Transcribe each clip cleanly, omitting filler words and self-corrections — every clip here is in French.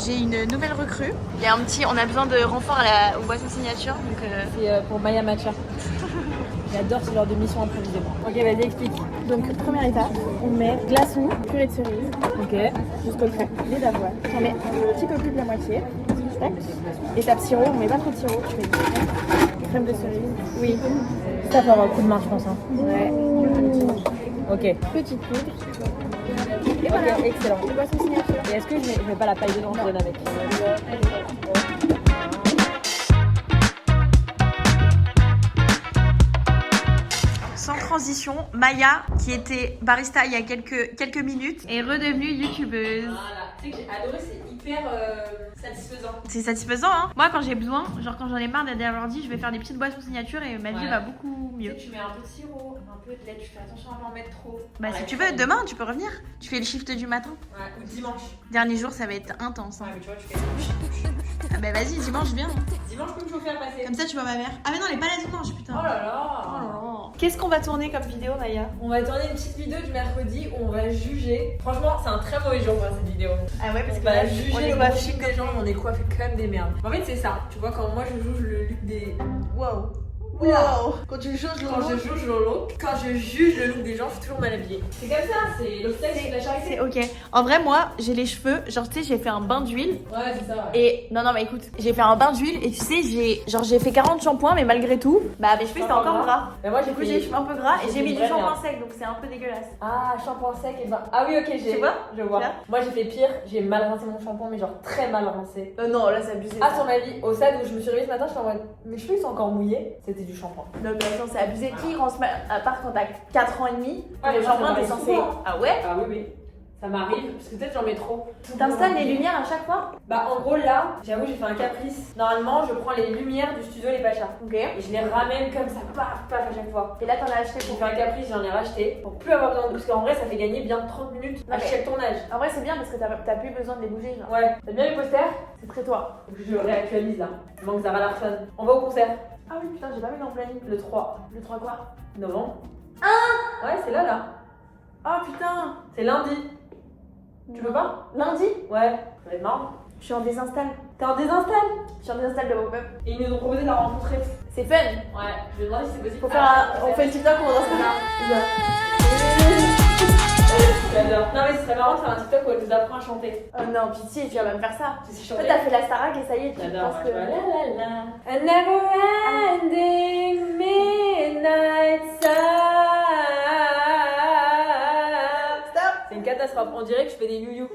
J'ai une nouvelle recrue. Il y a on a besoin de renfort aux boissons signature. Donc c'est pour Maya Matcha. J'adore ce genre de mission improvisée. Ok, vas-y, explique. Donc, première étape, on met glaçons, purée de cerise, jusqu'au crème, lait d'avoine. J'en mets un petit peu plus de la moitié. Tac. Étape sirop, on met pas trop de sirop. Je fais crème de cerise. Oui. Ça va avoir un coup de main, je pense. Hein. Ouais. Ok. Petite poudre. Et voilà. Ok, excellent. Les boissons signature. Et est-ce que je mets pas la paille dedans, je donne avec? sans transition, Maya, qui était barista il y a quelques minutes, est redevenue youtubeuse. Voilà. Tu sais que j'ai adoré, c'est hyper satisfaisant. C'est satisfaisant, hein. Moi, quand j'ai besoin, genre quand j'en ai marre d'avoir dit, je vais faire des petites boissons signature et ma vie va beaucoup mieux. Tu sais, tu mets un peu de sirop, un peu de lait, tu fais attention à pas en mettre trop. Bah, si tu veux, demain, tu peux revenir. Tu fais le shift du matin. Ouais, ou dimanche. Dernier jour, ça va être intense. Hein. Ouais, mais tu vois, tu fais. Ah bah vas-y, dimanche, viens. Dimanche, peux me chauffer à passer. Comme ça, tu vois ma mère. Ah mais non, elle est pas là dimanche, putain. Oh là là. Oh là là. Qu'est-ce qu'on va tourner comme vidéo, Naya? On va tourner une petite vidéo du mercredi où on va juger. Franchement, c'est un très mauvais jour pour cette vidéo. Ah ouais, parce On que va là, juger on est le coiffés coiffing des gens, mais on est coiffés comme des merdes. En fait, c'est ça. Tu vois, quand moi je juge le look des. Wow. Wow. Quand tu juges Quand je juge le look, quand je juge le look des gens, je suis toujours mal habillée. C'est comme ça, c'est l'obstacle de la charité. C'est ok. En vrai, moi, j'ai les cheveux. Genre, tu sais, j'ai fait un bain d'huile. Ouais, c'est ça. Ouais. Et non, mais écoute, j'ai fait un bain d'huile et tu sais, j'ai fait 40 shampoings, mais malgré tout, bah mes cheveux c'était encore gras. Mais moi, Du coup, j'ai les cheveux un peu gras et j'ai mis du une vraie shampoing merde. sec, donc c'est un peu dégueulasse. Ah, shampoing sec et ben. Ah oui, ok, j'ai. Tu vois? Je vois. Là. Moi, j'ai fait pire. J'ai mal rincé mon shampoing, mais genre très mal rincé. Non, là, c'est abusé. À son avis, au stade où je me suis réveillée ce matin, je suis en mode. Mes cheveux ils sont encore mouillés. C'était du shampoing. Non, mais attends, c'est abusé. Qui rince à part quand t'as 4 ans et demi, Ouais, le moi, ça shampoing, t'es m'arrive censé. souvent. Ah ouais? Ah oui, oui. Ça m'arrive, parce que peut-être j'en mets trop. T'installes les lumières à chaque fois? Bah en gros là, j'avoue j'ai fait un caprice. Normalement je prends les lumières du studio Les Pachas. Ok. Et je les ramène comme ça, paf, paf à chaque fois. Et là, t'en as acheté J'ai pour. fait un caprice, j'en ai racheté. Pour plus avoir besoin de... Parce qu'en vrai ça fait gagner bien 30 minutes à Ouais. chaque tournage. En vrai, c'est bien parce que t'as plus besoin de les bouger. Genre. Ouais. T'as bien les posters? C'est très toi. Faut que je le réactualise là. Il manque Zara Larsson. On va au concert. Ah oui, putain, j'ai pas mis dans le planning. Le 3 Le 3 quoi? novembre. Ah ouais, c'est là. Oh putain! C'est lundi. Tu veux pas? Lundi? Ouais. Ça va être marrant. Je suis en désinstall. T'es en désinstall? Je suis en désinstall de Pop-up. Et ils nous ont proposé de la rencontrer. C'est fun! Ouais, je vais demander si c'est possible. Faut faire on fait le TikTok ou on danse comme ça. J'adore. Non mais ce serait marrant de faire un TikTok où elle nous apprend à chanter. Oh non, pitié, tu vas me faire ça. Tu sais En fait, chanter? t'as fait la Starac et ça y est, tu J'adore. penses que. La la la. A never ending midnight sun. Stop! C'est une catastrophe. On dirait que je fais des you-you.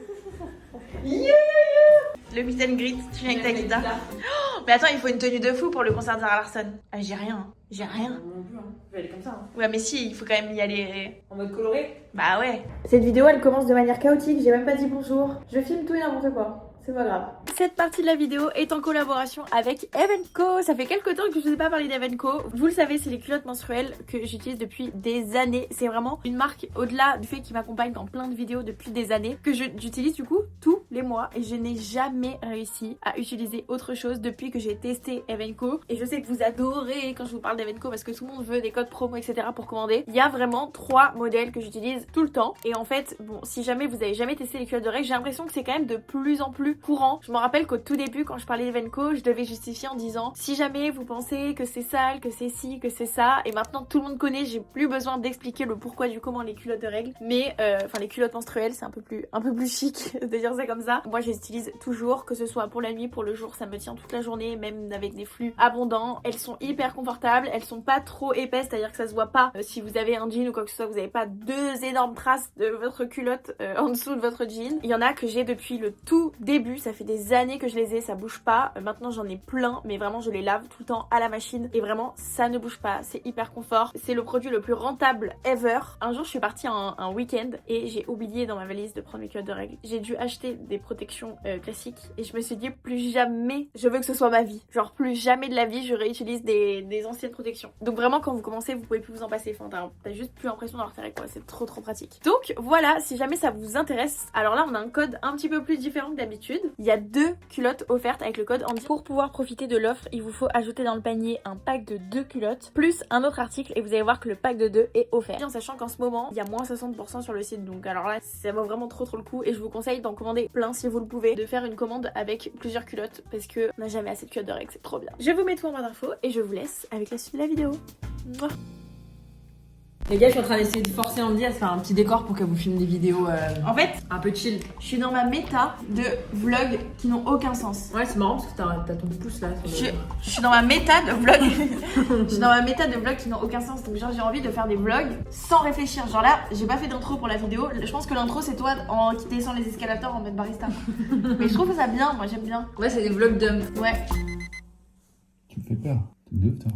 Le meet and greet, tu viens avec ta guitare. Oh, mais attends, il faut une tenue de fou pour le concert de Zara Larsson. Ah, j'ai rien. Hein. J'ai rien. Non plus, hein. Je vais aller comme ça. Hein. Ouais, mais si, il faut quand même y aller. En mode coloré. Bah ouais. Cette vidéo, elle commence de manière chaotique, j'ai même pas dit bonjour. Je filme tout et n'importe quoi. C'est pas grave. Cette partie de la vidéo est en collaboration avec Evenco. Ça fait quelques temps que je ne vous ai pas parlé d'Evenco. Vous le savez, c'est les culottes menstruelles que j'utilise depuis des années. C'est vraiment une marque, au-delà du fait qu'il m'accompagne dans plein de vidéos depuis des années, que j'utilise du coup tous les mois. Et je n'ai jamais réussi à utiliser autre chose depuis que j'ai testé Evenco. Et je sais que vous adorez quand je vous parle d'Evenco parce que tout le monde veut des codes promo, etc. pour commander. Il y a vraiment 3 modèles que j'utilise tout le temps. Et en fait, bon, si jamais vous avez jamais testé les culottes de règles, j'ai l'impression que c'est quand même de plus en plus courant. Je me rappelle qu'au tout début, quand je parlais d'Evenco, je devais justifier en disant si jamais vous pensez que c'est sale, que c'est ci, que c'est ça, et maintenant tout le monde connaît, j'ai plus besoin d'expliquer le pourquoi du comment les culottes de règles, mais enfin les culottes menstruelles, c'est un peu plus chic de dire ça comme ça. Moi, je les utilise toujours, que ce soit pour la nuit, pour le jour, ça me tient toute la journée, même avec des flux abondants. Elles sont hyper confortables, elles sont pas trop épaisses, c'est-à-dire que ça se voit pas si vous avez un jean ou quoi que ce soit, vous avez pas 2 énormes traces de votre culotte en dessous de votre jean. Il y en a que j'ai depuis le tout début, ça fait des années que je les ai, ça bouge pas. Maintenant j'en ai plein, mais vraiment je les lave tout le temps à la machine et vraiment ça ne bouge pas, c'est hyper confort. C'est le produit le plus rentable ever. Un jour je suis partie un week-end et j'ai oublié dans ma valise de prendre mes culottes de règles. J'ai dû acheter des protections classiques et je me suis dit plus jamais je veux que ce soit ma vie. Genre plus jamais de la vie je réutilise des anciennes protections. Donc vraiment quand vous commencez vous pouvez plus vous en passer. Enfin t'as juste plus l'impression d'avoir tes règles quoi, c'est trop pratique. Donc voilà, si jamais ça vous intéresse, alors là on a un code un petit peu plus différent que d'habitude. sud. Il y a 2 culottes offertes avec le code Andy. Pour pouvoir profiter de l'offre, il vous faut ajouter dans le panier un pack de 2 culottes plus un autre article et vous allez voir que le pack de 2 est offert. Et en sachant qu'en ce moment, il y a moins 60% sur le site. Donc alors là, ça vaut vraiment trop le coup et je vous conseille d'en commander plein si vous le pouvez, de faire une commande avec plusieurs culottes parce que on n'a jamais assez de culottes de règles, c'est trop bien. Je vous mets tout en barre d'infos et je vous laisse avec la suite de la vidéo. Mouah. Les gars, je suis en train d'essayer de forcer Andy à se faire un petit décor pour qu'elle vous filme des vidéos En fait, un peu chill. je suis dans ma méta de vlogs qui n'ont aucun sens. Ouais, c'est marrant parce que t'as ton pouce là. Je suis dans ma méta de vlogs. Je suis dans ma méta de vlogs qui n'ont aucun sens. Donc genre j'ai envie de faire des vlogs sans réfléchir. Genre là, j'ai pas fait d'intro pour la vidéo. Je pense que l'intro c'est toi qui descends les escalators en mode barista. Mais je trouve ça bien, moi j'aime bien. Ouais, c'est des vlogs d'hommes. Ouais. Tu me fais peur. T'es de ouf, toi.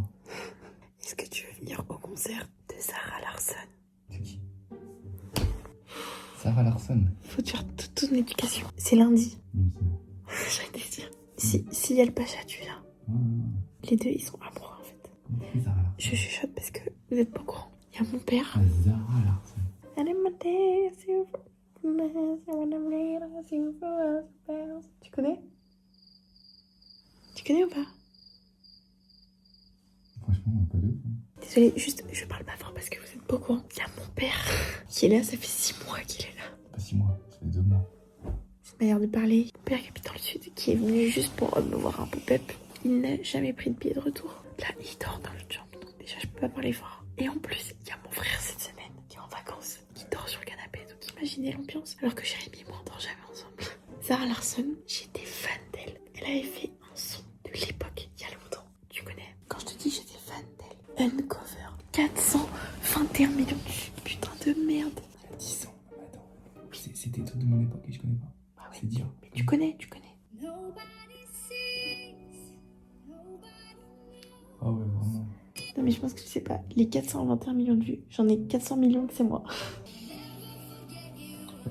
Est-ce que tu veux venir au concert de Sarah Larsson? C'est qui? Sarah Larsson. Faut te faire toute ton éducation. C'est lundi. Non, c'est bon. J'allais te dire. Si y a le Pacha, tu viens. Ah, Les deux ils sont amoureux en fait. comment tu fais Sarah Larsson? Je chuchote parce que vous êtes pas au courant. Il y a mon père. Ah, Sarah Larsson. Tu connais? Tu connais ou pas? Franchement, pas de ouf. Hein. Désolée, juste, je parle pas fort parce que vous êtes pas au courant. Il y a mon père qui est là, ça fait 6 mois qu'il est là. Pas 6 mois, ça fait 2 mois. C'est ma manière de parler. Mon père qui habite dans le sud, qui est venu juste pour me voir un pop-up. Il n'a jamais pris de billet de retour. Là, il dort dans l'autre chambre, donc déjà, je peux pas parler fort. Et en plus, il y a mon frère cette semaine qui est en vacances, qui dort sur le canapé. Donc imaginez l'ambiance. Alors que Jérémy et moi, on dort jamais ensemble. Sarah Larsson, j'étais fan d'elle. Elle avait fait un son de l'époque, il y a longtemps. Tu connais? Quand je te dis j'étais fan d'elle. Uncover. 421 millions de vues. Putain de merde. Elle a 10 ans. Attends. C'était des trucs de mon époque et je connais pas. Ah ouais. C'est dire. Mais tu connais. Ah ouais, vraiment. Non mais je pense que tu sais pas. Les 421 millions de vues, j'en ai 400 millions que c'est moi.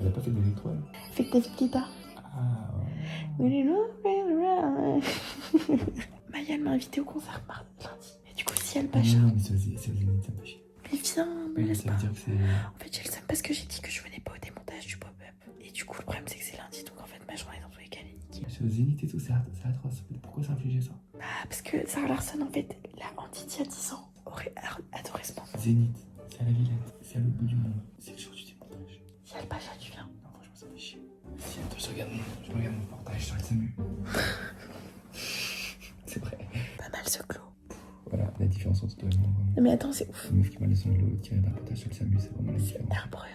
Elle a pas fait d'électro, elle? Fait que David Guetta. Ah ouais. Maya elle m'a invité au concert lundi. Et du coup si elle Ah, Pacha. non, mais c'est au Zénith, ça me fait chier. Mais viens, me Oui, laisse ça pas. veut dire que c'est. En fait j'ai le seum parce que j'ai dit que je venais pas au démontage du pop-up. Et du coup le problème c'est que c'est lundi. Donc en fait ma journée dans tous les cas elle est niquée. C'est au Zénith et tout, c'est atroce. Pourquoi s'infliger ça? Bah parce que Sarah Larsson en fait, la Andy il y a 10 ans aurait adoré ce moment. Zénith, c'est à la Villette, c'est à l'autre bout du monde. C'est le jour du démontage. Si elle Pacha tu viens. Non, franchement, ça me fait chier. Si, attends, je regarde mon portage sur le SAMU. C'est vrai. Pas mal ce clos. Voilà, la différence entre toi et moi, vraiment. Non mais attends c'est ouf. La meuf qui m'a le sanglot tiré d'un portage sur le SAMU, c'est vraiment la C'est différence. herbrein,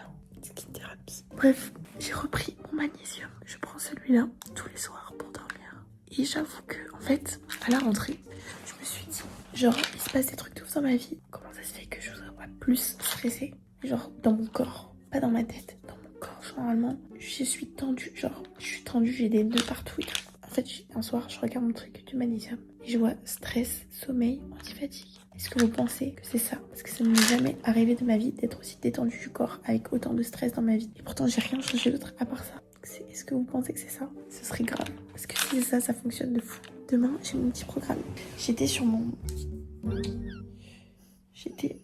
skin thérapie. Bref, j'ai repris mon magnésium. Je prends celui-là tous les soirs pour dormir. Et j'avoue que, en fait, à la rentrée, je me suis dit, genre, il se passe des trucs de ouf dans ma vie. Comment ça se fait que je sois pas plus stressée? Genre, dans mon corps, pas dans ma tête, dans mon corps. Normalement, je suis tendue. Genre, je suis tendue, j'ai des nœuds partout et tout. En fait, un soir, je regarde mon truc du magnésium et je vois stress, sommeil, anti-fatigue. Est-ce que vous pensez que c'est ça? Parce que ça ne m'est jamais arrivé de ma vie d'être aussi détendue du corps avec autant de stress dans ma vie. Et pourtant, j'ai rien changé d'autre à part ça. Est-ce que vous pensez que c'est ça? Ce serait grave. Parce que si c'est ça, ça fonctionne de fou. Demain, j'ai mon petit programme. J'étais sur mon...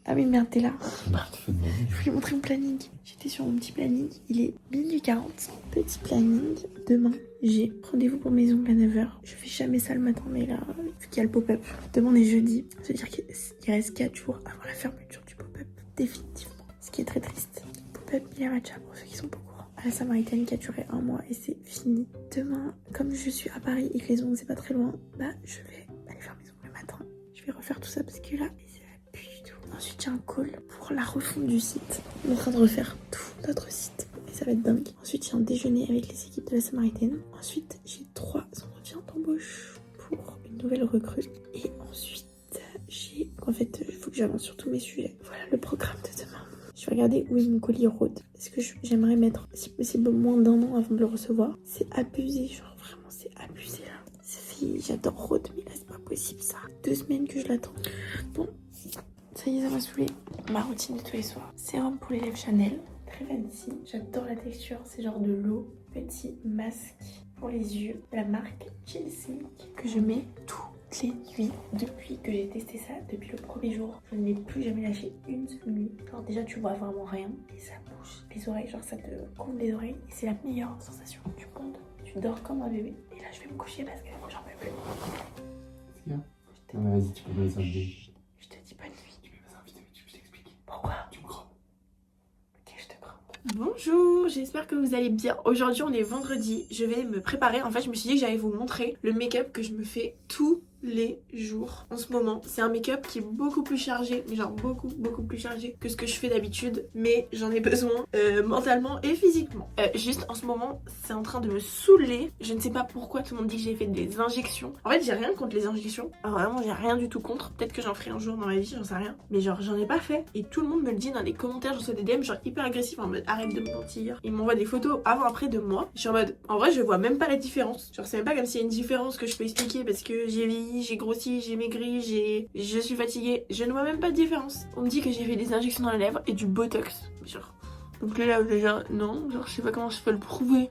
Ah oui, merde, t'es là. Je voulais montrer mon planning. J'étais sur mon petit planning. Il est minuit 40. Petit planning. Demain, j'ai rendez-vous pour mes ongles à 9h. Je fais jamais ça le matin, mais là, vu qu'il y a le pop-up. Demain, on est jeudi. Ça veut dire qu'il reste 4 jours avant la fermeture du pop-up. Définitivement. Ce qui est très triste. Pop-up Mia Matcha, pour ceux qui sont pas au courant. À la Samaritaine qui a duré 1 mois et c'est fini. Demain, comme je suis à Paris et que les ongles c'est pas très loin, bah je vais aller faire mes ongles le matin. Je vais refaire tout ça parce que là, plus du tout. Ensuite, j'ai un call pour la refonte du site. On est en train de refaire tout notre site. Et ça va être dingue. Ensuite, j'ai un déjeuner avec les équipes de la Samaritaine. Ensuite, j'ai 3 entretiens d'embauche pour une nouvelle recrue. Et ensuite, en fait, il faut que j'avance sur tous mes sujets. Voilà le programme de demain. Je vais regarder où est mon colis Rhodes. Parce que j'aimerais mettre, si possible, moins d'1 an avant de le recevoir. C'est abusé, genre vraiment, c'est abusé là. J'adore Rhodes, mais là, c'est pas possible ça. 2 semaines que je l'attends. Bon. Ça y est, ça m'a saoulé. Ma routine de tous les soirs. Sérum pour les lèvres Chanel. Très fancy. J'adore la texture. C'est genre de l'eau. Petit masque pour les yeux. De la marque Chill Silk. Que je mets toutes les nuits. Depuis que j'ai testé ça. Depuis le premier jour. Je ne l'ai plus jamais lâché une seule nuit. Genre déjà tu vois vraiment rien. Et ça bouge les oreilles. Genre ça te couvre les oreilles. Et c'est la meilleure sensation du monde. tu dors comme un bébé. Et là, je vais me coucher parce que j'en peux plus. Qu'est-ce qu'il y a? Non mais vas-y, tu peux me les inviter. Je te dis bonne nuit. Tu peux me les inviter, mais je t'explique. Pourquoi? Tu me crois? Ok, je te crois. Bonjour, j'espère que vous allez bien. Aujourd'hui, on est vendredi. Je vais me préparer. En fait, je me suis dit que j'allais vous montrer le make-up que je me fais tous les jours en ce moment. C'est un make-up qui est beaucoup plus chargé, mais genre beaucoup plus chargé que ce que je fais d'habitude, mais j'en ai besoin mentalement et physiquement. Juste en ce moment, c'est en train de me saouler. Je ne sais pas pourquoi tout le monde dit que j'ai fait des injections. En fait, j'ai rien contre les injections. Alors vraiment, j'ai rien du tout contre. Peut-être que j'en ferai un jour dans ma vie, j'en sais rien. Mais genre, j'en ai pas fait. Et tout le monde me le dit dans les commentaires. Je reçois des DM genre hyper agressifs en mode arrête de me mentir. Ils m'envoient des photos avant-après de moi. Je suis en mode, en vrai, je vois même pas la différence. Genre, c'est même pas comme s'il y a une différence que je peux expliquer parce que j'ai vieilli, j'ai grossi, j'ai maigri, je suis fatiguée. Je ne vois même pas de différence. On me dit que j'ai fait des injections dans les lèvres et du botox. Genre. Donc les lèvres déjà, non. Genre je sais pas comment je peux le prouver.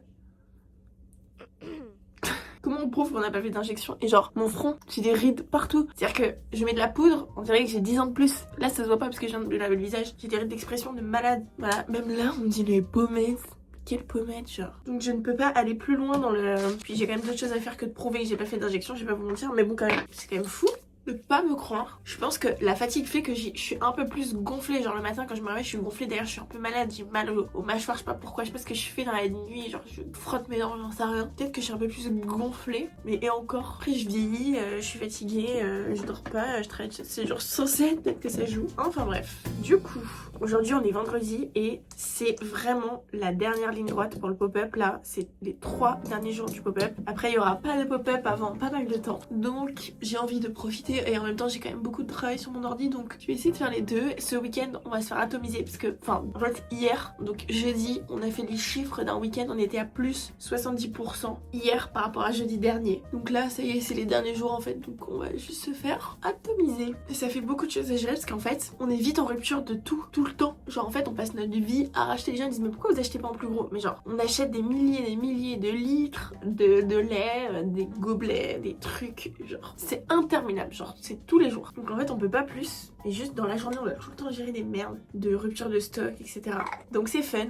Comment on prouve qu'on n'a pas fait d'injection? Et genre mon front, j'ai des rides partout. C'est-à-dire que je mets de la poudre, on dirait que j'ai 10 ans de plus. Là ça se voit pas parce que je viens de laver le visage. J'ai des rides d'expression de malade. Voilà, même là on me dit les pommettes. Quelle pommette genre. Donc je ne peux pas aller plus loin dans le... Puis j'ai quand même d'autres choses à faire que de prouver que j'ai pas fait d'injection, je vais pas vous mentir, mais bon quand même, c'est quand même fou de pas me croire. Je pense que la fatigue fait que je suis un peu plus gonflée, genre le matin quand je me réveille je suis gonflée, d'ailleurs je suis un peu malade, j'ai mal aux mâchoires, je sais pas pourquoi, je sais pas ce que je fais dans la nuit, genre je frotte mes dents, j'en sais rien. Peut-être que je suis un peu plus gonflée, mais et encore, après je vieillis, je suis fatiguée, je dors pas, je travaille 7 jours sur 7, peut-être que ça joue. Enfin bref, du coup... Aujourd'hui on est vendredi et c'est vraiment la dernière ligne droite pour le pop-up. Là c'est les 3 derniers jours du pop-up. Après il y aura pas de pop-up avant pas mal de temps. Donc j'ai envie de profiter et en même temps j'ai quand même beaucoup de travail sur mon ordi. Donc je vais essayer de faire les deux. Ce week-end on va se faire atomiser parce que, enfin en fait hier, donc jeudi on a fait les chiffres d'un week-end. On était à plus 70% hier par rapport à jeudi dernier. Donc là ça y est c'est les derniers jours en fait. Donc on va juste se faire atomiser. Et ça fait beaucoup de choses à gérer parce qu'en fait on est vite en rupture de tout le temps. Genre en fait on passe notre vie à racheter. Les gens disent mais pourquoi vous achetez pas en plus gros? Mais genre on achète des milliers de litres de lait, des gobelets, des trucs, genre c'est interminable, genre c'est tous les jours. Donc en fait on peut pas plus. Et juste dans la journée on doit tout le temps gérer des merdes, de rupture de stock, etc. Donc c'est fun.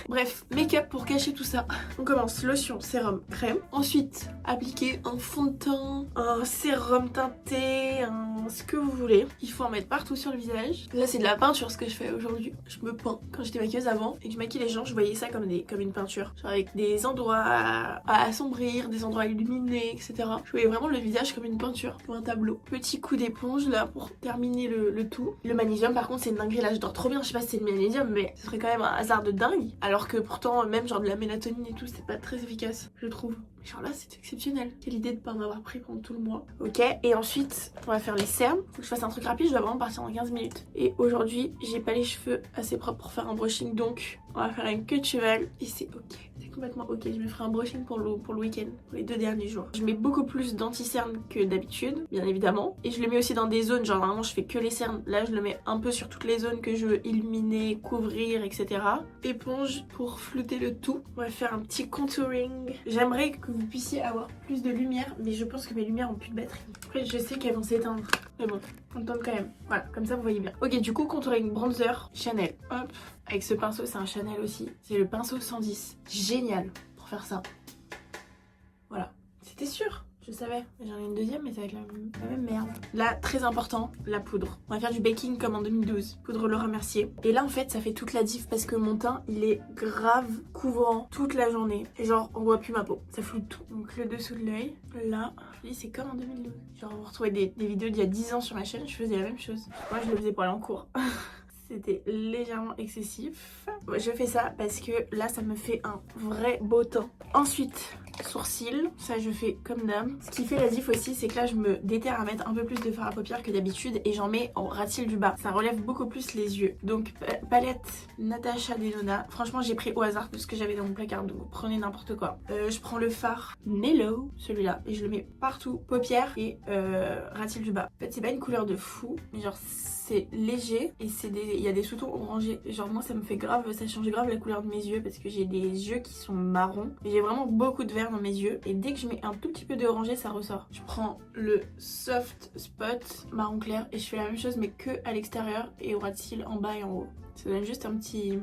Bref, make-up pour cacher tout ça. On commence lotion, sérum, crème. Ensuite appliquer un fond de teint, un sérum teinté, ce que vous voulez. Il faut en mettre partout sur le visage. Là c'est de la peinture ce que je fais aujourd'hui. Je me peins. Quand j'étais maquilleuse avant et que je maquille les gens, je voyais ça comme une peinture. Genre avec des endroits à assombrir, des endroits illuminés, etc. Je voyais vraiment le visage comme une peinture, comme un tableau. Petit coup d'éponge là pour terminer le tout. Le magnésium par contre c'est une dinguerie, là je dors trop bien. Je sais pas si c'est le magnésium mais ce serait quand même un hasard de dingue. Alors que pourtant même genre de la mélatonine et tout c'est pas très efficace je trouve. Genre là c'est exceptionnel. Quelle idée de pas en avoir pris pendant tout le mois. Ok, et ensuite on va faire les cernes. Faut que je fasse un truc rapide, je dois vraiment partir dans 15 minutes. Et aujourd'hui j'ai pas les cheveux assez propres pour faire un brushing, donc on va faire une queue de cheval et c'est ok. C'est complètement ok. Je me ferai un brushing pour le week-end, pour les 2 derniers jours. Je mets beaucoup plus d'anti-cernes que d'habitude, bien évidemment. Et je le mets aussi dans des zones, genre normalement je fais que les cernes. Là je le mets un peu sur toutes les zones que je veux illuminer, couvrir, etc. Éponge pour flouter le tout. On va faire un petit contouring. J'aimerais que vous puissiez avoir plus de lumière, mais je pense que mes lumières ont plus de batterie. Après je sais qu'elles vont s'éteindre, mais bon, on tente quand même. Voilà, comme ça vous voyez bien. Ok, du coup contouring bronzer Chanel. Hop, avec ce pinceau, c'est un Chanel aussi. C'est le pinceau 110. Génial pour faire ça. Voilà, c'était sûr. Je savais, j'en ai une deuxième mais ça va être la même merde. Là, très important, la poudre. On va faire du baking comme en 2012. Poudre Laura Mercier. Et là en fait ça fait toute la diff parce que mon teint il est grave couvrant toute la journée. Et genre on voit plus ma peau, ça floute tout. Donc le dessous de l'œil, là, je dis c'est comme en 2012. Genre vous retrouvez des vidéos d'il y a 10 ans sur ma chaîne, je faisais la même chose. Moi je le faisais pour aller en cours. C'était légèrement excessif. Je fais ça parce que là ça me fait un vrai beau teint. Ensuite, sourcils, ça je fais comme d'hab. Ce qui fait la diff aussi c'est que là je me déterre à mettre un peu plus de fard à paupières que d'habitude et j'en mets en ras-cils du bas. Ça relève beaucoup plus les yeux. Donc palette Natasha Denona. Franchement j'ai pris au hasard tout ce que j'avais dans mon placard, donc prenez n'importe quoi. Je prends le fard Nello, celui-là, et je le mets partout. Paupières et ras-cils du bas. En fait c'est pas une couleur de fou, mais genre c'est léger et il y a des sous-tons orangés. Genre moi ça me fait grave, ça change grave la couleur de mes yeux parce que j'ai des yeux qui sont marrons et j'ai vraiment beaucoup de vert dans mes yeux et dès que je mets un tout petit peu de orangé ça ressort. Je prends le soft spot marron clair et je fais la même chose mais que à l'extérieur et au ras de cils en bas et en haut. Ça donne juste un petit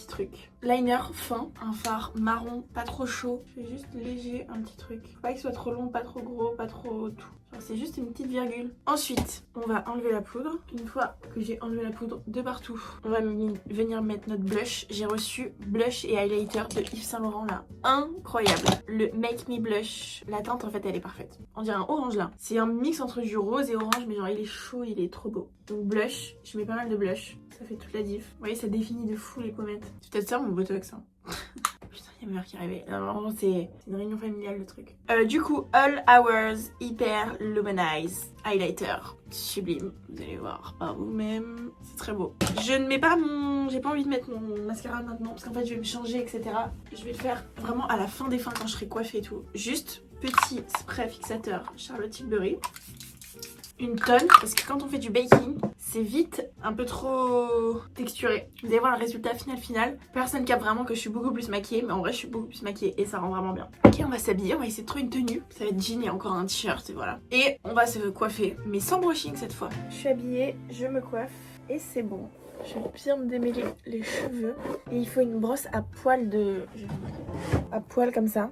truc. liner fin, un fard marron, pas trop chaud. Je fais juste léger, un petit truc. Faut pas qu'il soit trop long, pas trop gros, pas trop tout. C'est juste une petite virgule. Ensuite, on va enlever la poudre. Une fois que j'ai enlevé la poudre de partout, on va venir mettre notre blush. J'ai reçu blush et highlighter de Yves Saint Laurent là. Incroyable. Le Make Me Blush. La teinte en fait elle est parfaite. On dirait un orange là. C'est un mix entre du rose et orange mais genre il est chaud, il est trop beau. Donc blush, je mets pas mal de blush. Ça fait toute la diff. Vous voyez ça définit de fou les pommettes. C'est peut-être ça mon botox hein. Putain, il y a ma mère qui arrivait. Vraiment, c'est une réunion familiale le truc. Du coup, All Hours Hyper Luminize Highlighter. Sublime. Vous allez voir par vous-même. C'est très beau. Je ne mets pas mon... J'ai pas envie de mettre mon mascara maintenant parce qu'en fait, je vais me changer, etc. Je vais le faire vraiment à la fin des fins quand je serai coiffée et tout. Juste petit spray fixateur Charlotte Tilbury. Une tonne parce que quand on fait du baking c'est vite un peu trop texturé. Vous allez voir le résultat final. Personne capte vraiment que je suis beaucoup plus maquillée mais en vrai je suis beaucoup plus maquillée et ça rend vraiment bien. Ok, on va s'habiller, on va essayer de trouver une tenue. Ça va être jean et encore un t-shirt et voilà. Et on va se coiffer mais sans brushing cette fois. Je suis habillée, je me coiffe et c'est bon. Je vais bien me démêler les cheveux et il faut une brosse à poil à poil comme ça.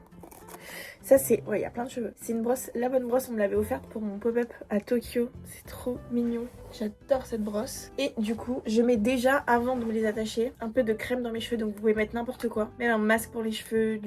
Ça c'est... Ouais, il y a plein de cheveux. C'est une brosse, la bonne brosse, on me l'avait offerte pour mon pop-up à Tokyo. C'est trop mignon. J'adore cette brosse. Et du coup, je mets déjà, avant de me les attacher, un peu de crème dans mes cheveux. Donc vous pouvez mettre n'importe quoi. Même un masque pour les cheveux,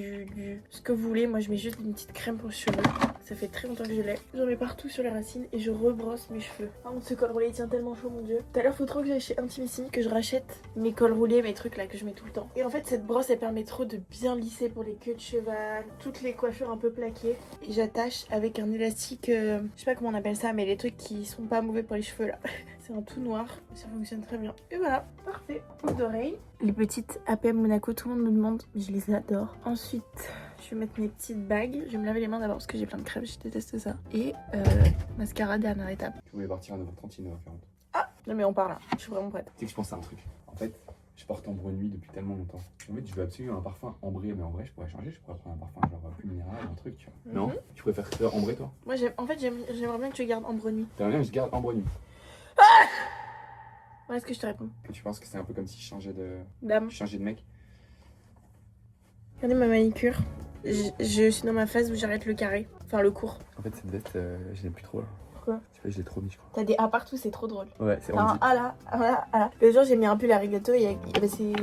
ce que vous voulez. Moi, je mets juste une petite crème pour les cheveux. Ça fait très longtemps que je l'ai. J'en mets partout sur les racines et je rebrosse mes cheveux. Par contre, ce col roulé il tient tellement chaud, mon dieu. Tout à l'heure, faut trop que j'aille chez Intimissimi, que je rachète mes cols roulés, mes trucs là que je mets tout le temps. Et en fait, cette brosse, elle permet trop de bien lisser pour les queues de cheval, toutes les coiffures un peu plaquées. Et j'attache avec un élastique, je sais pas comment on appelle ça, mais les trucs qui sont pas mauvais pour les cheveux là. C'est un tout noir, ça fonctionne très bien. Et voilà, parfait. Boucle d'oreille. Les petites APM Monaco, tout le monde me demande, mais je les adore. Ensuite, je vais mettre mes petites bagues. Je vais me laver les mains d'abord parce que j'ai plein de crèmes, je déteste ça. Et mascara, dernière étape. Je voulais partir à 9h30, 9h40. Ah, non mais on part là, je suis vraiment prête. Tu sais que je pense à un truc. En fait, je porte ambre nuit depuis tellement longtemps. En fait, je veux absolument un parfum ambré, mais en vrai, je pourrais changer. Je pourrais prendre un parfum genre plus minéral, un truc, tu vois. Non? Tu préfères faire ambré, toi? Moi, j'aimerais bien que tu gardes ambre nuit. T'aimerais bien que je garde ambre nuit? Voilà ce que je te réponds. Tu penses que c'est un peu comme si je changeais de... Dame. Je changeais de mec? Regardez ma manicure. Je suis dans ma phase où j'arrête le carré. Enfin, le court. En fait, cette veste, je l'aime plus trop là. Pourquoi? Tu sais, je l'ai trop mis, je crois. T'as des A partout, c'est trop drôle. Ouais, c'est un A là, un là, un là. Le jour, j'ai mis un pull à Rigoto et c'est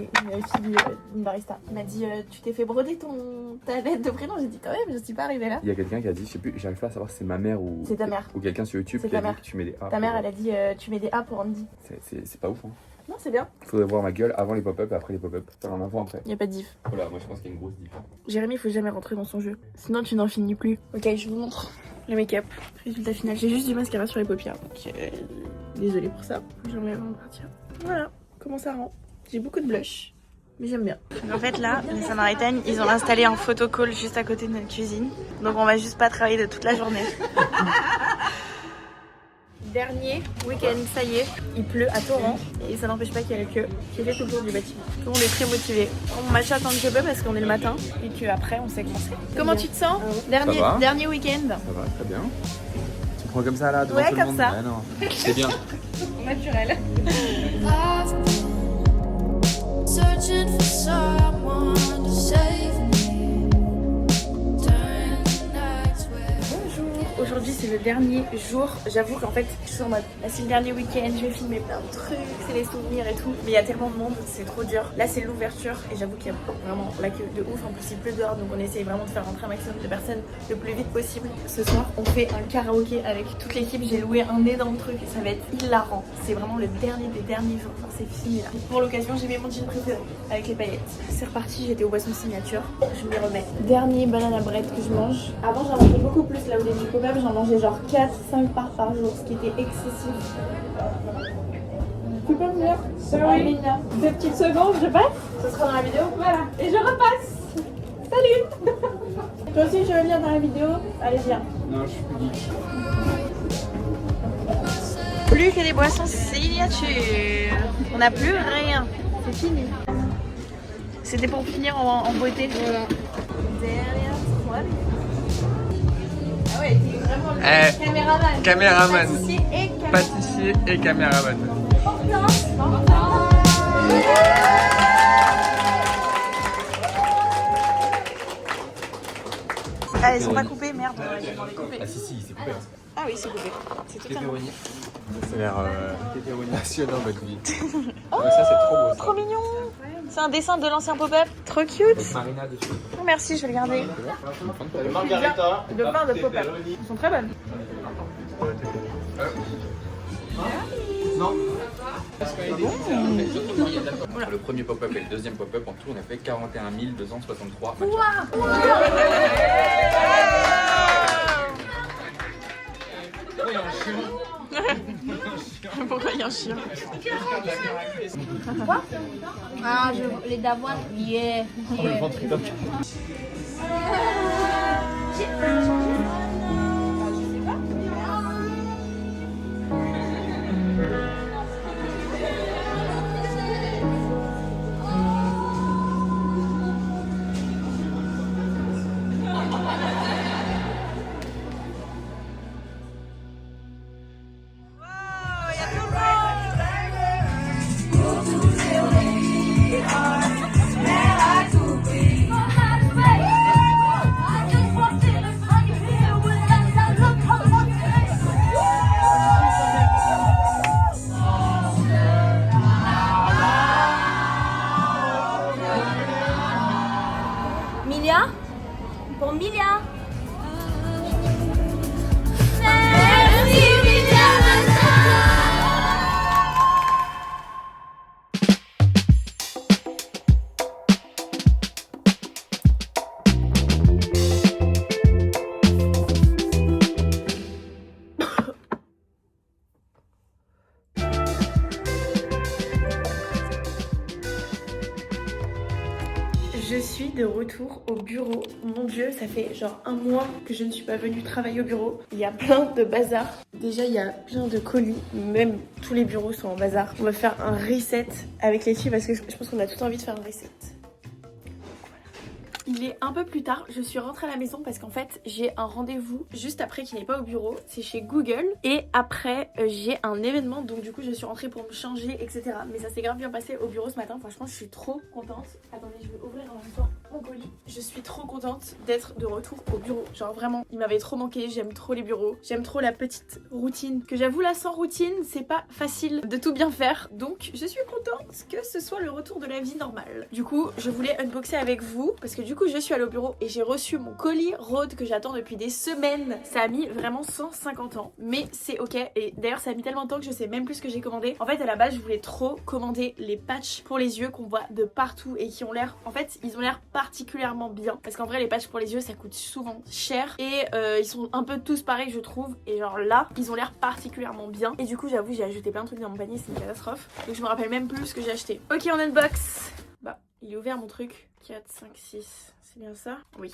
une barista. Elle m'a dit tu t'es fait broder ta lettre de prénom? J'ai dit quand même, je suis pas arrivée là. Il y a quelqu'un qui a dit, je sais plus, j'arrive pas à savoir si c'est ma mère ou. C'est ta mère. Ou quelqu'un sur YouTube qui a dit que tu mets des A. Ta mère, elle a dit tu mets des A pour Andy. C'est pas ouf, hein. Non, c'est bien. Faudrait voir ma gueule avant les pop-up et après les pop-up. T'en en avant après. Y a pas de diff. Voilà, moi je pense qu'il y a une grosse diff. Jérémy, faut jamais rentrer dans son jeu. Sinon, tu n'en finis plus. Ok, je vous montre le make-up. Résultat final. J'ai juste du mascara sur les paupières. Donc, désolée pour ça. J'aimerais vraiment partir. Voilà, comment ça rend. J'ai beaucoup de blush, mais j'aime bien. En fait, là, les Samaritaines, ils ont installé un photocall juste à côté de notre cuisine. Donc, on va juste pas travailler de toute la journée. Dernier week-end, ça y est, il pleut à torrent et ça n'empêche pas qu'il y a la queue qui fait tout le tour du bâtiment. Tout le monde est très motivé. On match tant que je peux parce qu'on est le matin et qu'après on sait commencer. Comment tu te sens? Dernier week-end. Ça va, très bien. Tu prends comme ça là devant ouais, tout le comme monde? ça. Ouais, non. C'est bien. Naturel. Searching for someone to save me. Aujourd'hui c'est le dernier jour, j'avoue qu'en fait je suis en mode c'est le dernier week-end, je vais filmer plein de trucs, c'est les souvenirs et tout, mais il y a tellement de monde, c'est trop dur. Là c'est l'ouverture et j'avoue qu'il y a vraiment la queue de ouf, en plus il pleut dehors donc on essaye vraiment de faire rentrer un maximum de personnes le plus vite possible. Ce soir on fait un karaoké avec toute l'équipe, j'ai loué un énorme truc et ça va être hilarant. C'est vraiment le dernier des derniers jours, enfin, c'est fini là. Pour l'occasion j'ai mis mon jean préféré avec les paillettes. C'est reparti, j'étais au boisson signature, je m'y remets. Dernier banana bread que je mange. Avant j'en mangeais beaucoup plus là où j'ai du pop-up, j'en mangeais genre 4-5 parts par jour, ce qui était excessif. Tu peux me dire? Oui. 2 petites secondes, je passe. Ce sera dans la vidéo. Voilà. Et je repasse. Salut. Toi aussi tu veux venir dans la vidéo? Allez viens. Non, je suis plus geek. Plus que des boissons signature. On n'a plus rien. C'est fini. C'était pour finir en beauté. Voilà. Derrière toi. Ah ouais, t'es vraiment le caméraman. Caméraman. Pâtissier et caméraman. Ambiance. Ah, ils sont pas coupés, merde, on aurait dû demander coupés. Ah si, c'est coupé. Ah oui, c'est coupé. C'est totalement. Ça a l'air passionnant votre vie. Ça c'est trop beau. Trop mignon. C'est un dessin de l'ancien pop-up. Trop cute. Marina dessus. Oh, merci, je vais le garder. Margarita. De pain de pop-up. Ils sont très bonnes. Non. Le premier pop-up et le deuxième pop-up en tout on a fait 41 263 matchs. Pourquoi il y a un chien? Ah, les d'avoine, yeah. Milia? Pour Milia? Je suis de retour au bureau. Mon dieu, ça fait genre un mois que je ne suis pas venue travailler au bureau. Il y a plein de bazar. Déjà, il y a plein de colis. Même tous les bureaux sont en bazar. On va faire un reset avec les filles parce que je pense qu'on a tout envie de faire un reset. Il est un peu plus tard, je suis rentrée à la maison parce qu'en fait j'ai un rendez-vous juste après qui n'est pas au bureau, c'est chez Google et après j'ai un événement donc du coup je suis rentrée pour me changer etc. Mais ça s'est grave bien passé au bureau ce matin, franchement je suis trop contente. Attendez, je vais ouvrir en même temps mon colis. Je suis trop contente d'être de retour au bureau, genre vraiment il m'avait trop manqué, j'aime trop les bureaux, j'aime trop la petite routine que j'avoue là sans routine c'est pas facile de tout bien faire donc je suis contente que ce soit le retour de la vie normale. Du coup je voulais unboxer avec vous parce que du coup je suis allée au bureau et j'ai reçu mon colis Rode que j'attends depuis des semaines. Ça a mis vraiment 150 ans mais c'est ok et d'ailleurs ça a mis tellement de temps que je sais même plus ce que j'ai commandé. En fait à la base je voulais trop commander les patchs pour les yeux qu'on voit de partout et qui ont l'air, en fait ils ont l'air particulièrement bien parce qu'en vrai les patchs pour les yeux ça coûte souvent cher et ils sont un peu tous pareils je trouve et genre là ils ont l'air particulièrement bien et du coup j'avoue j'ai ajouté plein de trucs dans mon panier, c'est une catastrophe donc je me rappelle même plus ce que j'ai acheté. Ok on unbox. Bah il est ouvert mon truc. 4, 5, 6, c'est bien ça? Oui,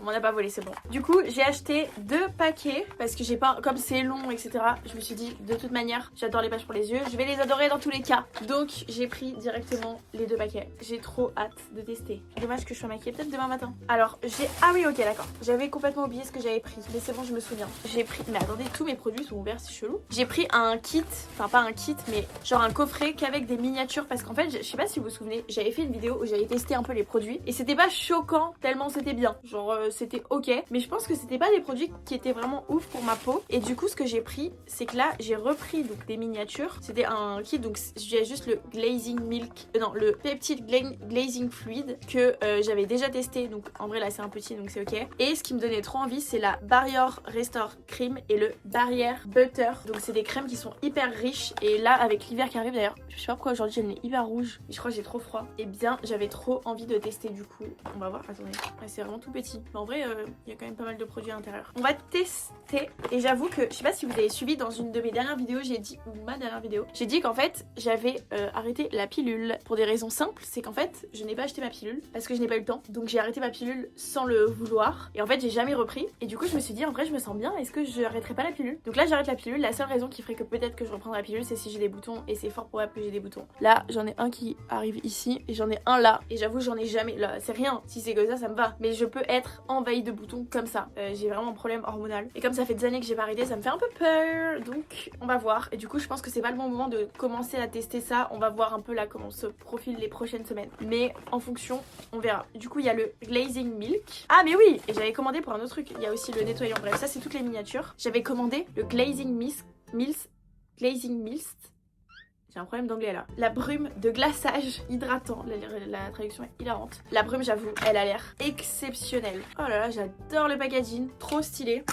on m'en a pas volé, c'est bon. Du coup, j'ai acheté 2 paquets parce que j'ai pas, comme c'est long, etc. Je me suis dit, de toute manière, j'adore les patchs pour les yeux, je vais les adorer dans tous les cas. Donc, j'ai pris directement les 2 paquets. J'ai trop hâte de tester. Dommage que je sois maquillée, peut-être demain matin. Alors, ah oui, ok, d'accord. J'avais complètement oublié ce que j'avais pris, mais c'est bon, je me souviens. J'ai pris, mais attendez, tous mes produits sont ouverts, c'est chelou. J'ai pris un kit, enfin pas un kit, mais genre un coffret qu'avec des miniatures parce qu'en fait, je sais pas si vous vous souvenez, j'avais fait une vidéo où j'avais testé un peu les produits. Et c'était pas choquant tellement c'était bien, genre c'était ok, mais je pense que c'était pas des produits qui étaient vraiment ouf pour ma peau. Et du coup ce que j'ai pris c'est que là j'ai repris donc des miniatures, c'était un kit donc j'ai juste le glazing milk, non le peptide glazing fluid que j'avais déjà testé donc en vrai là c'est un petit donc c'est ok. Et ce qui me donnait trop envie c'est la Barrier Restore Cream et le Barrière Butter, donc c'est des crèmes qui sont hyper riches et là avec l'hiver qui arrive d'ailleurs je sais pas pourquoi aujourd'hui j'ai le nez hyper rouge et je crois que j'ai trop froid, et bien j'avais trop envie de tester. Du coup on va voir, attendez, ouais, c'est vraiment tout petit mais en vrai il y a quand même pas mal de produits à l'intérieur. On va tester et j'avoue que je sais pas si vous avez suivi dans une de mes dernières vidéos, j'ai dit, ou ma dernière vidéo, j'ai dit qu'en fait j'avais arrêté la pilule pour des raisons simples, c'est qu'en fait je n'ai pas acheté ma pilule parce que je n'ai pas eu le temps, donc j'ai arrêté ma pilule sans le vouloir et en fait j'ai jamais repris et du coup je me suis dit en vrai je me sens bien, est-ce que je arrêterai pas la pilule? Donc là j'arrête la pilule, la seule raison qui ferait que peut-être que je reprendrai la pilule c'est si j'ai des boutons et c'est fort probable que j'ai des boutons. Là j'en ai un qui arrive ici et j'en ai un là et j'avoue j'en ai jamais, là c'est rien, si c'est que ça me va, mais je peux être envahie de boutons comme ça. J'ai vraiment un problème hormonal. Et comme ça fait des années que j'ai pas arrêté, ça me fait un peu peur. Donc on va voir. Et du coup je pense que c'est pas le bon moment de commencer à tester ça. On va voir un peu là comment se profilent les prochaines semaines. Mais en fonction, on verra. Du coup il y a le Glazing Milk. Ah mais oui, et j'avais commandé pour un autre truc. Il y a aussi le nettoyant. Bref, ça c'est toutes les miniatures. J'avais commandé le Glazing Glazing Mist. J'ai un problème d'anglais là. La brume de glaçage hydratant. La traduction est hilarante. La brume, j'avoue, elle a l'air exceptionnelle. Oh là là, j'adore le packaging. Trop stylé.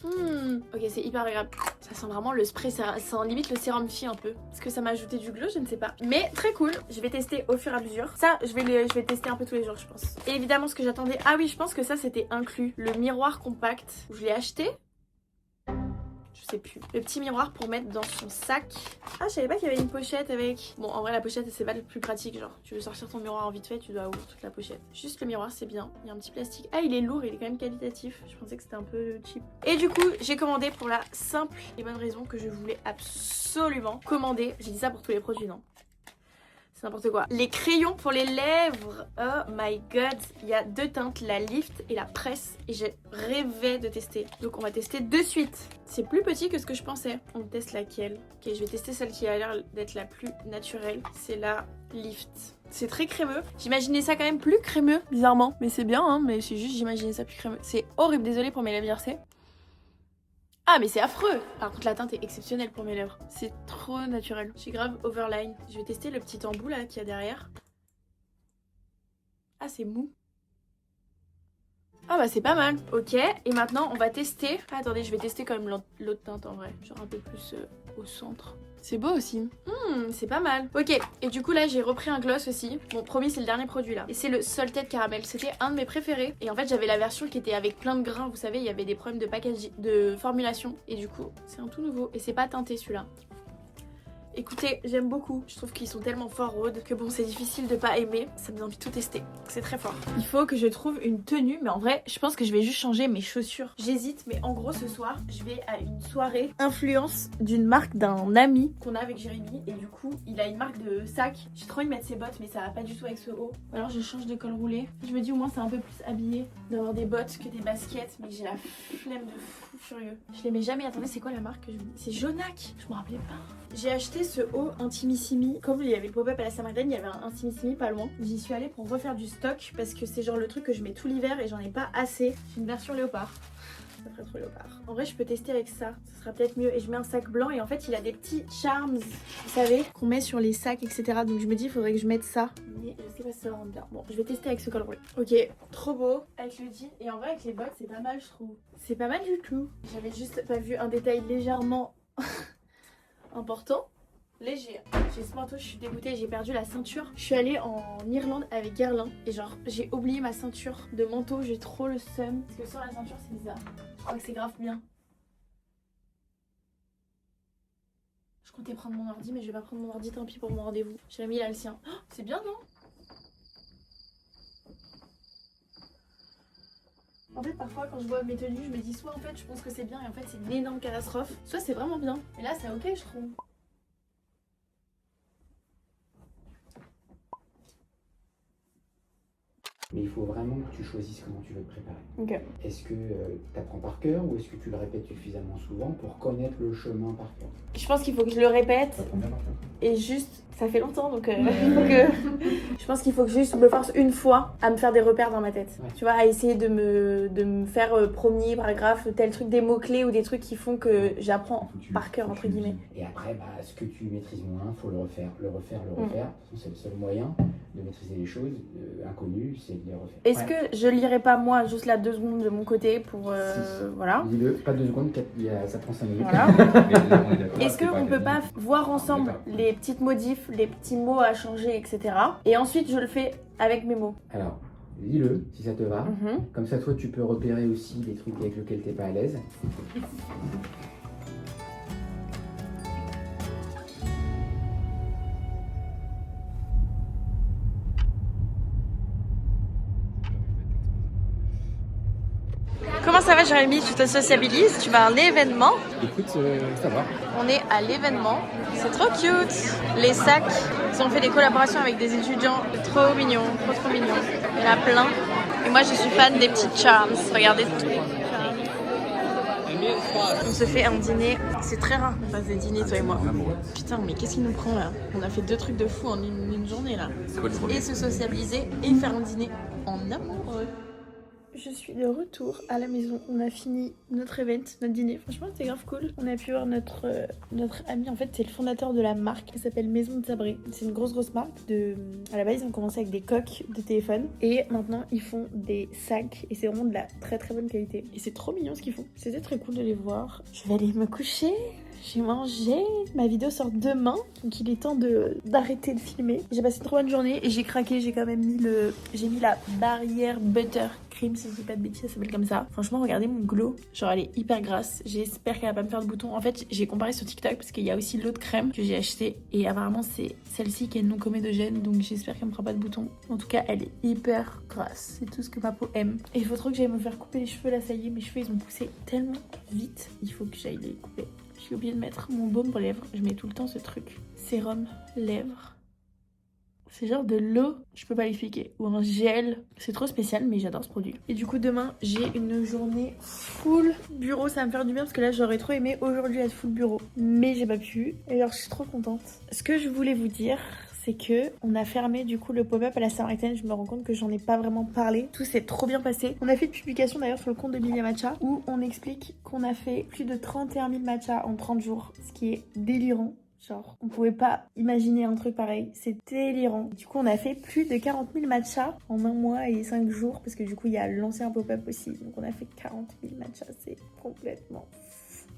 Ok, c'est hyper agréable. Ça sent vraiment le spray, ça sent limite le sérum Phi un peu. Est-ce que ça m'a ajouté du glow? Je ne sais pas. Mais très cool. Je vais tester au fur et à mesure. Ça, je vais tester un peu tous les jours, je pense. Et évidemment, ce que j'attendais... Ah oui, je pense que ça, c'était inclus. Le miroir compact. Je l'ai acheté. Je sais plus. Le petit miroir pour mettre dans son sac. Ah, je savais pas qu'il y avait une pochette avec... Bon, en vrai, la pochette, c'est pas le plus pratique. Genre, tu veux sortir ton miroir en vite fait, tu dois ouvrir toute la pochette. Juste le miroir, c'est bien. Il y a un petit plastique. Ah, il est lourd, il est quand même qualitatif. Je pensais que c'était un peu cheap. Et du coup, j'ai commandé pour la simple et bonne raison que je voulais absolument commander. J'ai dit ça pour tous les produits, non? N'importe quoi. Les crayons pour les lèvres. Oh my god. Il y a 2 teintes, la lift et la presse. Et j'ai rêvé de tester. Donc on va tester de suite. C'est plus petit que ce que je pensais. On teste laquelle? Ok, je vais tester celle qui a l'air d'être la plus naturelle. C'est la lift. C'est très crémeux. J'imaginais ça quand même plus crémeux, bizarrement. Mais c'est bien, hein. Mais c'est juste, j'imaginais ça plus crémeux. C'est horrible. Désolée pour mes lèvres gercées. Ah mais c'est affreux. Par contre la teinte est exceptionnelle pour mes lèvres. C'est trop naturel. J'ai grave overline. Je vais tester le petit embout là qu'il y a derrière. Ah c'est mou. Ah bah c'est pas mal. Ok, et maintenant on va tester. Ah, attendez, je vais tester quand même l'autre teinte en vrai. Genre un peu plus au centre. C'est beau aussi. C'est pas mal. Ok, et du coup là j'ai repris un gloss aussi. Bon, promis, c'est le dernier produit là. Et c'est le Salted Caramel. C'était un de mes préférés. Et en fait j'avais la version qui était avec plein de grains. Vous savez, il y avait des problèmes de packaging, de formulation. Et du coup, c'est un tout nouveau. Et c'est pas teinté celui-là. Écoutez, j'aime beaucoup. Je trouve qu'ils sont tellement fort rôdes que bon, c'est difficile de pas aimer. Ça me donne envie de tout tester. C'est très fort. Il faut que je trouve une tenue, mais en vrai, je pense que je vais juste changer mes chaussures. J'hésite, mais en gros, ce soir, je vais à une soirée influence d'une marque d'un ami qu'on a avec Jérémy. Et du coup, il a une marque de sac. J'ai trop envie de mettre ses bottes, mais ça va pas du tout avec ce haut. Ou alors, je change de col roulé. Je me dis, au moins, c'est un peu plus habillé d'avoir des bottes que des baskets. Mais j'ai la flemme de fou furieux. Je les mets jamais. Attendez, c'est quoi la marque que je... C'est Jonac. Je me rappelais pas. J'ai acheté ce haut Intimissimi. Comme il y avait le pop-up à la Saint-Magdalene, il y avait un Intimissimi pas loin. J'y suis allée pour refaire du stock parce que c'est genre le truc que je mets tout l'hiver et j'en ai pas assez. J'ai une version léopard. Ça ferait trop léopard. En vrai, je peux tester avec ça. Ce sera peut-être mieux. Et je mets un sac blanc et en fait, il a des petits charms, vous savez, qu'on met sur les sacs, etc. Donc je me dis, il faudrait que je mette ça. Mais je sais pas si ça rend bien. Bon, je vais tester avec ce col roulé. Ok, trop beau. Avec le jean. Et en vrai, avec les bottes, c'est pas mal, je trouve. C'est pas mal du tout. J'avais juste pas vu un détail légèrement important. Léger. J'ai ce manteau, je suis dégoûtée, j'ai perdu la ceinture. Je suis allée en Irlande avec Guerlain et genre j'ai oublié ma ceinture de manteau, j'ai trop le seum. Parce que sans la ceinture c'est bizarre. Je crois que c'est grave bien. Je comptais prendre mon ordi mais je vais pas prendre mon ordi, tant pis pour mon rendez-vous. Jérémy il a le sien. Oh, c'est bien non? En fait parfois quand je vois mes tenues je me dis soit en fait je pense que c'est bien et en fait c'est une énorme catastrophe. Soit c'est vraiment bien. Et là c'est ok je trouve. Mais il faut vraiment que tu choisisses comment tu veux te préparer. Ok. Est-ce que tu apprends par cœur ou est-ce que tu le répètes suffisamment souvent pour connaître le chemin par cœur? Je pense qu'il faut que je le répète. Ça prend bien par cœur. Et juste, ça fait longtemps donc il faut que... Je pense qu'il faut que juste me force une fois à me faire des repères dans ma tête. Ouais. Tu vois, à essayer de me faire premier paragraphe, tel truc, des mots-clés ou des trucs qui font que j'apprends par cœur, entre guillemets. Et après, bah, ce que tu maîtrises moins, il faut le refaire. De toute façon, c'est le seul moyen de maîtriser les choses inconnues, c'est de les refaire. Est-ce que je lirai pas moi juste là 2 secondes de mon côté pour... voilà. Dis-le, pas 2 secondes, ça prend 5 minutes. Voilà. Mais là, on est d'accord, Est-ce c'est qu'on peut pas voir ensemble D'accord. les petites modifs, les petits mots à changer, etc. Et ensuite je le fais avec mes mots. Alors, lis-le si ça te va. Mhm. Comme ça, toi, tu peux repérer aussi les trucs avec lesquels tu n'es pas à l'aise. Comment ça va Jérémy? Tu te sociabilises? Tu vas à un événement? Écoute, ça va. On est à l'événement. C'est trop cute. Les sacs, ils ont fait des collaborations avec des étudiants. Trop mignon, trop mignon. Il y en a plein. Et moi, je suis fan des petites charms. Regardez. On se fait un dîner. C'est très rare qu'on fasse des dîners, toi et moi. Putain, mais qu'est-ce qu'il nous prend là? On a fait 2 trucs de fou en une journée là. Et se socialiser et faire un dîner en amoureux. Je suis de retour à la maison. On a fini notre event, notre dîner. Franchement, c'était grave cool. On a pu voir notre ami. En fait, c'est le fondateur de la marque. Elle s'appelle Maison de Sabré. C'est une grosse marque. À la base, ils ont commencé avec des coques de téléphone. Et maintenant, ils font des sacs. Et c'est vraiment de la très très bonne qualité. Et c'est trop mignon ce qu'ils font. C'était très cool de les voir. Je vais aller me coucher. J'ai mangé, ma vidéo sort demain, donc il est temps d'arrêter de filmer. J'ai passé une trop bonne journée et j'ai craqué, j'ai quand même mis la barrière butter cream, si je dis pas de bêtises, ça s'appelle comme ça. Franchement, regardez mon glow, genre elle est hyper grasse. J'espère qu'elle va pas me faire de boutons. En fait, j'ai comparé sur TikTok parce qu'il y a aussi l'autre crème que j'ai acheté et apparemment c'est celle-ci qui est non comédogène, donc j'espère qu'elle me fera pas de boutons. En tout cas, elle est hyper grasse, c'est tout ce que ma peau aime. Et il faut trop que j'aille me faire couper les cheveux là, ça y est, mes cheveux ils ont poussé tellement vite, il faut que j'aille les couper. J'ai oublié de mettre mon baume pour lèvres. Je mets tout le temps ce truc. Sérum lèvres. C'est genre de l'eau, je peux pas l'expliquer. Ou un gel. C'est trop spécial, mais j'adore ce produit. Et du coup, demain, j'ai une journée full bureau. Ça va me faire du bien parce que là, j'aurais trop aimé aujourd'hui être full bureau. Mais j'ai pas pu. Et alors, je suis trop contente. Ce que je voulais vous dire, c'est que on a fermé du coup le pop-up à la Saint-Martin. Je me rends compte que j'en ai pas vraiment parlé. Tout s'est trop bien passé. On a fait une publication d'ailleurs sur le compte de Lilia Matcha où on explique qu'on a fait plus de 31 000 matchas en 30 jours, ce qui est délirant. Genre, on pouvait pas imaginer un truc pareil, c'est délirant. Du coup, on a fait plus de 40 000 matchas en 1 mois et 5 jours, parce que du coup, il y a l'ancien pop-up aussi. Donc, on a fait 40 000 matchas, c'est complètement...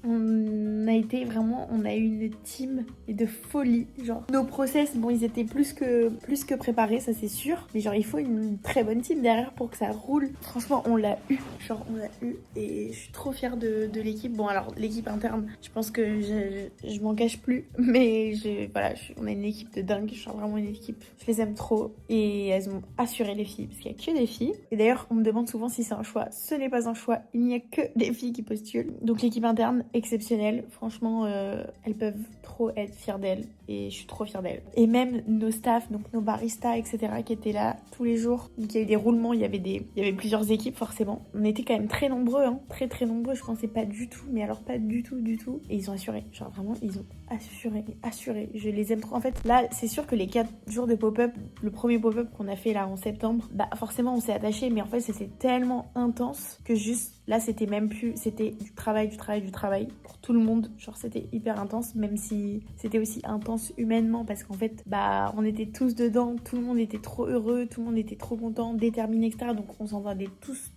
On a eu une team de folie. Genre, nos process, bon, ils étaient plus que préparés, ça c'est sûr. Mais genre, il faut une très bonne team derrière pour que ça roule. Franchement, on l'a eu. Genre, on l'a eu. Et je suis trop fière de l'équipe. Bon, alors, l'équipe interne, je pense que je m'en cache plus. Mais on a une équipe de dingue. Genre, vraiment une équipe. Je les aime trop. Et elles ont assuré les filles. Parce qu'il n'y a que des filles. Et d'ailleurs, on me demande souvent si c'est un choix. Ce n'est pas un choix. Il n'y a que des filles qui postulent. Donc, l'équipe interne, exceptionnelle. Franchement, elles peuvent trop être fières d'elles et je suis trop fière d'elles. Et même nos staffs, donc nos baristas, etc. qui étaient là tous les jours. Donc il y a eu des roulements, il y avait plusieurs équipes forcément. On était quand même très nombreux, hein. Très très nombreux. Je pensais pas du tout, mais alors pas du tout. Et ils ont assuré. Genre vraiment, ils ont assuré. Je les aime trop. En fait, là, c'est sûr que les 4 jours de pop-up, le premier pop-up qu'on a fait là en septembre, bah forcément on s'est attaché, mais en fait c'était tellement intense que juste là c'était même plus, c'était du travail pour tout le monde. Genre c'était hyper intense, même si c'était aussi intense humainement parce qu'en fait bah on était tous dedans, tout le monde était trop heureux, tout le monde était trop content, déterminé, etc. Donc on s'entendait tous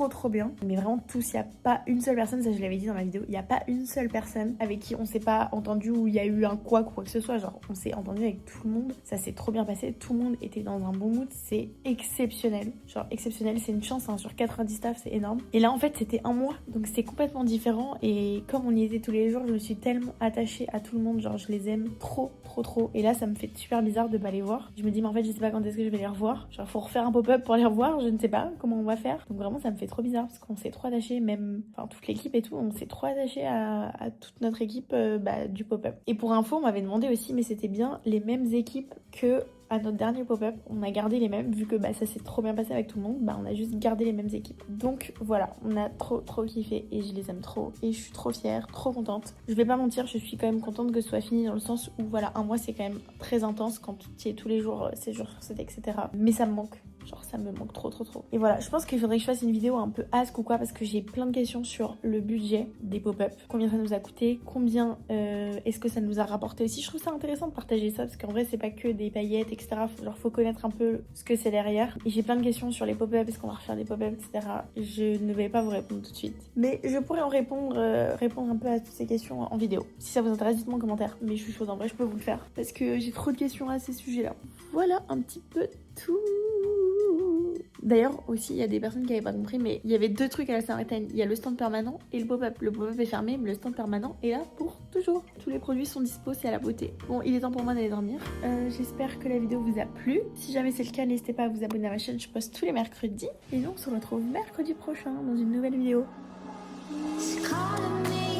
trop bien, mais vraiment tous. Il n'y a pas une seule personne, ça je l'avais dit dans ma vidéo, il n'y a pas une seule personne avec qui on s'est pas entendu ou il y a eu un quoi que ce soit. Genre on s'est entendu avec tout le monde, ça s'est trop bien passé, tout le monde était dans un bon mood, c'est exceptionnel, genre exceptionnel. C'est une chance, hein, sur 90 staff c'est énorme. Et là en fait c'était 1 mois, donc c'est complètement différent. Et comme on y était tous les jours, je me suis tellement attachée à tout le monde, genre je les aime trop. Et là ça me fait super bizarre de pas les voir. Je me dis mais en fait je sais pas quand est-ce que je vais les revoir, genre faut refaire un pop-up pour les revoir, je ne sais pas comment on va faire. Donc vraiment ça me fait trop bizarre parce qu'on s'est trop attachés, même enfin toute l'équipe et tout, on s'est trop attachés à toute notre équipe du pop-up. Et pour info on m'avait demandé aussi, mais c'était bien les mêmes équipes que à notre dernier pop-up, on a gardé les mêmes, vu que ça s'est trop bien passé avec tout le monde, on a juste gardé les mêmes équipes. Donc voilà, on a trop kiffé et je les aime trop et je suis trop fière, trop contente. Je vais pas mentir, je suis quand même contente que ce soit fini dans le sens où voilà, 1 mois c'est quand même très intense quand tu es tous les jours, 7 jours sur 7, etc. Mais ça me manque. Genre ça me manque trop. Et voilà, je pense qu'il faudrait que je fasse une vidéo un peu ask ou quoi, parce que j'ai plein de questions sur le budget des pop-up. Combien ça nous a coûté, combien est-ce que ça nous a rapporté aussi. Je trouve ça intéressant de partager ça parce qu'en vrai c'est pas que des paillettes, etc. Faut connaître un peu ce que c'est derrière. Et j'ai plein de questions sur les pop-up, est-ce qu'on va refaire des pop-up, etc. Je ne vais pas vous répondre tout de suite, mais je pourrais en répondre un peu à toutes ces questions en vidéo. Si ça vous intéresse, dites-moi en commentaire. Mais je suis chaude, en vrai je peux vous le faire parce que j'ai trop de questions à ces sujets-là. Voilà un petit peu tout. D'ailleurs aussi il y a des personnes qui n'avaient pas compris, mais il y avait 2 trucs à la Saint-Martin. Il y a le stand permanent et le pop-up. Le pop-up est fermé, mais le stand permanent est là pour toujours. Tous les produits sont dispo, c'est à la beauté. Bon, il est temps pour moi d'aller dormir. J'espère que la vidéo vous a plu. Si jamais c'est le cas, n'hésitez pas à vous abonner à ma chaîne, je poste tous les mercredis. Et nous on se retrouve mercredi prochain dans une nouvelle vidéo. It's calling me.